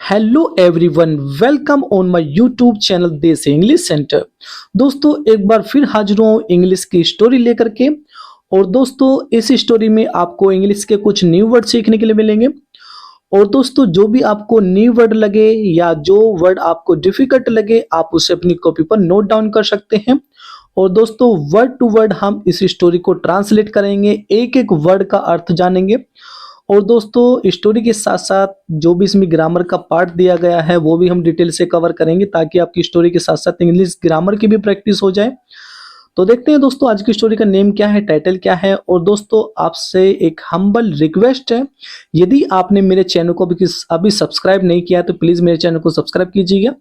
Hello everyone, welcome on my YouTube channel देसी English centre. दोस्तों एक बार फिर हाजिर हूँ इंग्लिश की स्टोरी लेकर के। और दोस्तों इस स्टोरी में आपको इंग्लिश के कुछ न्यू वर्ड सीखने के लिए मिलेंगे। और दोस्तों जो भी आपको न्यू वर्ड लगे या जो वर्ड आपको डिफिकल्ट लगे आप उसे अपनी कॉपी पर नोट डाउन कर सकते हैं। और दोस्तों वर्ड टू वर्ड हम इस स्टोरी को ट्रांसलेट करेंगे, एक एक वर्ड का अर्थ जानेंगे। और दोस्तों स्टोरी के साथ साथ जो भी इसमें ग्रामर का पार्ट दिया गया है वो भी हम डिटेल से कवर करेंगे ताकि आपकी स्टोरी के साथ साथ इंग्लिश ग्रामर की भी प्रैक्टिस हो जाए। तो देखते हैं दोस्तों आज की स्टोरी का नेम क्या है, टाइटल क्या है। और दोस्तों आपसे एक हम्बल रिक्वेस्ट है, यदि आपने मेरे चैनल को अभी सब्सक्राइब नहीं किया है तो प्लीज मेरे चैनल को सब्सक्राइब कीजिएगा।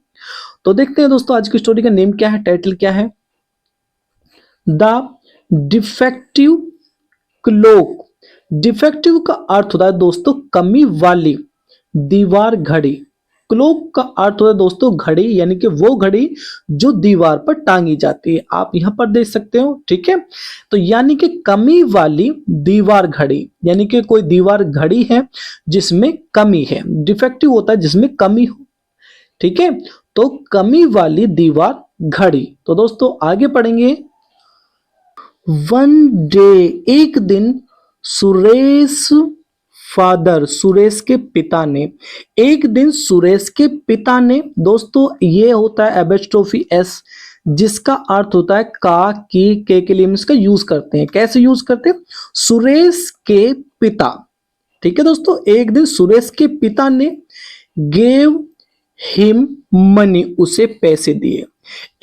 तो देखते हैं दोस्तों आज की स्टोरी का नेम क्या है, टाइटल क्या है। The defective clock. डिफेक्टिव का अर्थ होता है दोस्तों कमी वाली दीवार घड़ी। क्लॉक का अर्थ होता है दोस्तों घड़ी, यानी कि वो घड़ी जो दीवार पर टांगी जाती है। आप यहां पर देख सकते हो, ठीक है। तो यानी कि कमी वाली दीवार घड़ी, यानी कि कोई दीवार घड़ी है जिसमें कमी है। डिफेक्टिव होता है जिसमें कमी हो, ठीक है। तो कमी वाली दीवार घड़ी। तो दोस्तों आगे पढ़ेंगे। वन डे, एक दिन, सुरेश फादर, सुरेश के पिता ने, एक दिन सुरेश के पिता ने, दोस्तों ये होता है एपोस्ट्रोफी एस जिसका अर्थ होता है का, की, के लिए हम इसका यूज करते हैं। कैसे यूज करते हैं? सुरेश के पिता, ठीक है दोस्तों। एक दिन सुरेश के पिता ने गेव हिम मनी, उसे पैसे दिए।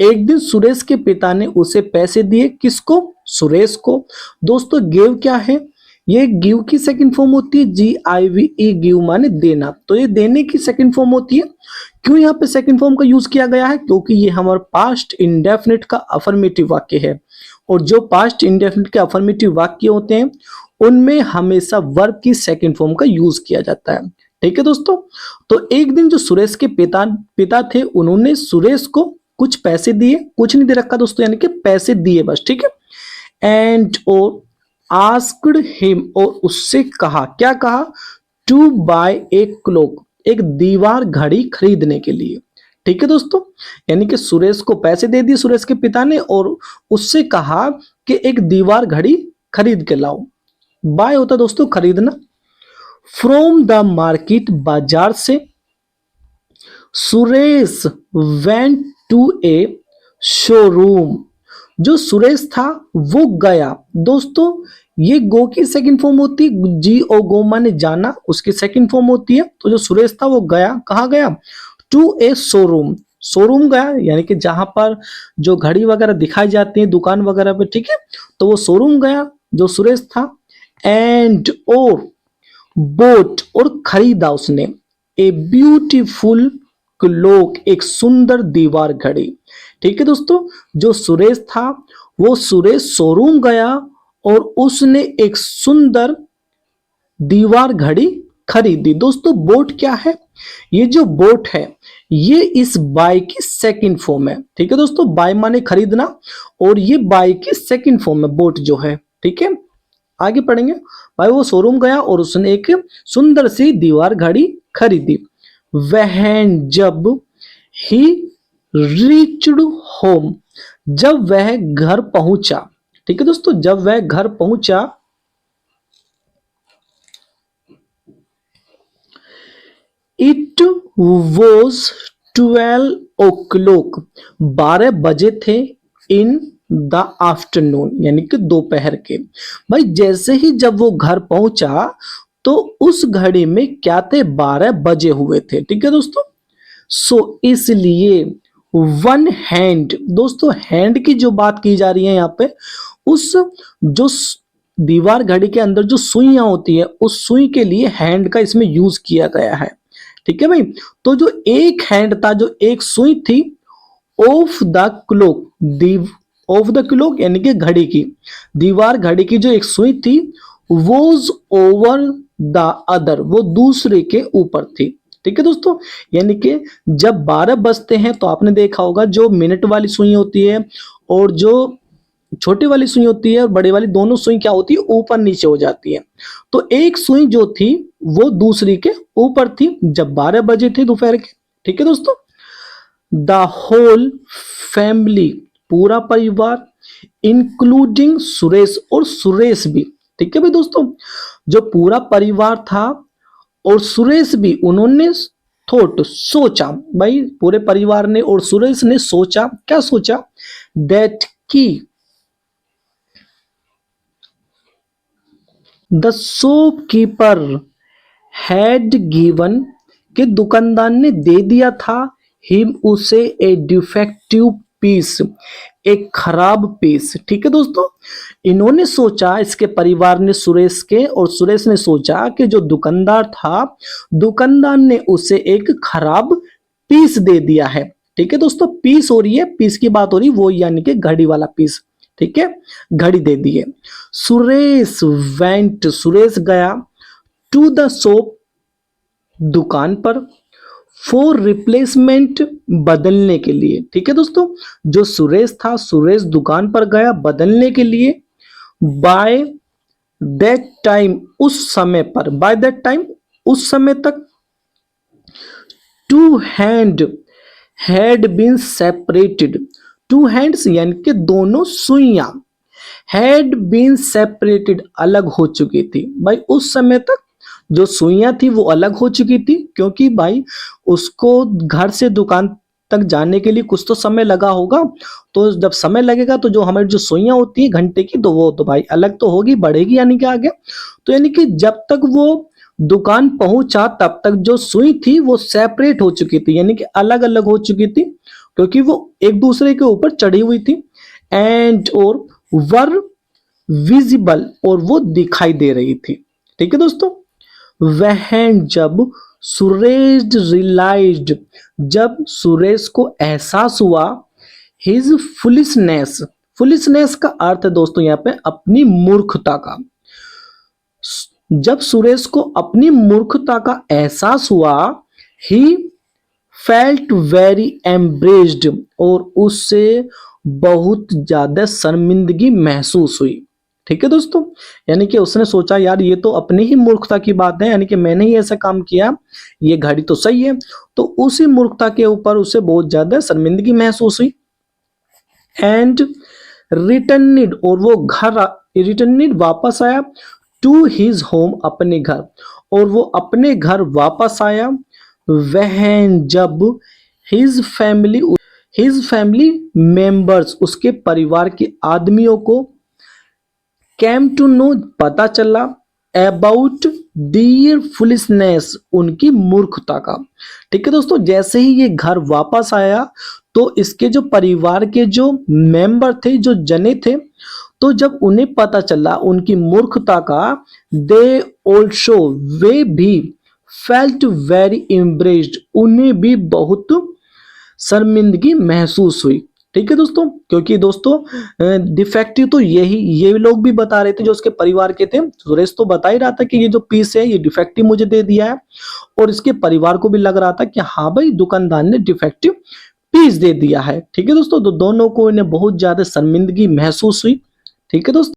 एक दिन सुरेश के पिता ने उसे पैसे दिए। किसको? सुरेश को। दोस्तों गिव क्या है? ये गिव की सेकंड फॉर्म होती है GIVE, गिव माने देना। तो ये देने की सेकंड फॉर्म होती है। क्यों यहाँ पे सेकंड फॉर्म का यूज किया गया है? क्योंकि ये हमारा पास्ट इंडेफिनिट का अफर्मेटिव वाक्य है। और जो पास्ट इंडेफिनिट के अफर्मेटिव वाक्य होते हैं उनमें हमेशा वर्ब की सेकंड फॉर्म का यूज किया जाता है, ठीक है दोस्तों। तो एक दिन जो सुरेश के पिता थे उन्होंने सुरेश को कुछ पैसे दिए, कुछ नहीं दे रखा दोस्तों, यानी कि पैसे दिए बस, ठीक है। एंड और आस्क्ड हिम, और उससे कहा, क्या कहा? टू बाय ए क्लॉक, एक दीवार घड़ी खरीदने के लिए, ठीक है दोस्तों। यानी कि सुरेश को पैसे दे दिए सुरेश के पिता ने और उससे कहा कि एक दीवार घड़ी खरीद के लाओ। बाय होता दोस्तों खरीदना। फ्रॉम द मार्केट, बाजार से। Suresh went to a showroom, जो सुरेश था वो गया। दोस्तों ये गो की सेकंड फॉर्म होती है, जी ओ गो माने जाना, उसकी सेकंड फॉर्म होती है। तो जो सुरेश था वो गया, कहाँ गया? टू ए शोरूम, शोरूम गया, यानी कि जहां पर जो घड़ी वगैरह दिखाई जाती है दुकान वगैरह पे, ठीक है। तो वो शोरूम गया जो सुरेश था। एंड और बोट, और खरीदा उसने, ए ब्यूटीफुल क्लॉक, एक सुंदर दीवार घड़ी, ठीक है दोस्तों। जो सुरेश था वो सुरेश शोरूम गया और उसने एक सुंदर दीवार घड़ी खरीदी। दोस्तों बोट क्या है? ये जो बोट है ये इस बाय की सेकंड फॉर्म है, ठीक है दोस्तों। बाय माने खरीदना और ये बाय की सेकंड फॉर्म है बोट जो है, ठीक है। आगे पढ़ेंगे। भाई वो शोरूम गया और उसने एक सुंदर सी दीवार घड़ी खरीदी। वह जब ही रीच्ड होम, जब वह घर पहुंचा, ठीक है दोस्तों। जब वह घर पहुंचा, इट वॉज 12 o'clock, 12 बजे थे। इन द आफ्टरनून, यानी कि दोपहर के। भाई जैसे ही जब वो घर पहुंचा तो उस घड़ी में क्या थे? 12 बजे हुए थे, ठीक है दोस्तों। सो इसलिए वन हैंड, दोस्तों हैंड की जो बात की जा रही है यहाँ पे, उस जो दीवार घड़ी के अंदर जो सुइयां होती है उस सुई के लिए हैंड का इसमें यूज किया गया है, ठीक है भाई। तो जो एक हैंड था, जो एक सुई थी, of the clock, of the clock यानी कि घड़ी की, दीवार घड़ी की जो एक सुई थी, वॉज ओवर द अदर, वो दूसरे के ऊपर थी, ठीक है दोस्तों। यानी कि जब 12 बजते हैं तो आपने देखा होगा जो मिनट वाली सुई होती है और जो छोटी वाली सुई होती है और बड़ी वाली, दोनों सुई क्या होती है? ऊपर नीचे हो जाती है। तो एक सुई जो थी वो दूसरी के ऊपर थी जब 12 बजे थे दोपहर के। ठीक है दोस्तों, द होल फैमिली, पूरा परिवार, इंक्लूडिंग सुरेश, और सुरेश भी। ठीक है भाई दोस्तों, जो पूरा परिवार था और सुरेश भी, उन्होंने थोट, सोचा, भाई पूरे परिवार ने और सुरेश ने सोचा, क्या सोचा, दैट की द शॉपकीपर हैड गिवन, के दुकानदार ने दे दिया था, हिम उसे, ए डिफेक्टिव पीस, एक खराब पीस। ठीक है दोस्तों, इन्होंने सोचा, इसके परिवार ने, सुरेश के, और सुरेश ने सोचा कि जो दुकानदार था, दुकानदार ने उसे एक खराब पीस दे दिया है। ठीक है दोस्तों, पीस हो रही है, पीस की बात हो रही, वो यानी कि घड़ी वाला पीस। ठीक है, घड़ी दे दी है। सुरेश वेंट, सुरेश गया, टू द शॉप, दुकान पर, फॉर रिप्लेसमेंट, बदलने के लिए। ठीक है दोस्तों, जो सुरेश था, सुरेश दुकान पर गया बदलने के लिए। बाय दैट टाइम, उस समय पर, बाय दैट टाइम, उस समय तक, two hand had been separated, two hands यानी कि दोनों सुइयां, हैड बीन सेपरेटेड, अलग हो चुकी थी। भाई उस समय तक जो सुइयां थी वो अलग हो चुकी थी, क्योंकि भाई उसको घर से दुकान तक जाने के लिए कुछ तो समय लगा होगा, तो जब समय लगेगा तो जो हमारी जो सुइयां होती है घंटे की, तो वो तो भाई अलग तो होगी, बढ़ेगी यानी कि आगे। तो यानी कि जब तक वो दुकान पहुंचा तब तक जो सुई थी वो सेपरेट हो चुकी थी, यानी कि अलग अलग हो चुकी थी, क्योंकि वो एक दूसरे के ऊपर चढ़ी हुई थी। एंड और वर विजिबल, और वो दिखाई दे रही थी। ठीक है दोस्तों, वह जब सुरेश रियलाइज्ड, जब सुरेश को एहसास हुआ, हिज फुलिशनेस, फुलिशनेस का अर्थ है दोस्तों यहाँ पे अपनी मूर्खता का, जब सुरेश को अपनी मूर्खता का एहसास हुआ, ही फेल्ट वेरी एम्ब्रेस्ड, और उससे बहुत ज्यादा शर्मिंदगी महसूस हुई। ठीक है दोस्तों, यानी कि उसने सोचा यार ये तो अपनी ही मूर्खता की बात है, यानी कि मैंने ही ऐसा काम किया, ये घड़ी तो सही है, तो उसी मूर्खता के ऊपर उसे बहुत ज्यादा शर्मिंदगी महसूस हुई। एंड रिटर्निड, और वो घर, रिटर्निड वापस आया, टू हिज होम, अपने घर, और वो अपने घर वापस आया। वह जब हिज फैमिली मेंबर्स, उसके परिवार के आदमियों को, कैम टू नो, पता चला, अबाउट दियर फुलिशनेस, उनकी मूर्खता का। ठीक है दोस्तों, जैसे ही ये घर वापस आया तो इसके जो परिवार के जो मेंबर थे, जो जने थे, तो जब उन्हें पता चला उनकी मूर्खता का, दे ऑल्सो, वे भी, फेल्ट वेरी एम्ब्रेस्ड, उन्हें भी बहुत शर्मिंदगी महसूस हुई। ठीक है दोस्तों, क्योंकि दोस्तों डिफेक्टिव तो यही, ये लोग भी बता रहे थे जो उसके परिवार के थे, सुरेश तो बता ही रहा था कि ये जो पीस है ये डिफेक्टिव मुझे दे दिया है, और इसके परिवार को भी लग रहा था कि हाँ भाई दुकानदार ने डिफेक्टिव पीस दे दिया है। ठीक है दोस्तों, तो दोनों को इन्हें बहुत ज्यादा शर्मिंदगी महसूस हुई। ठीक है दोस्तों।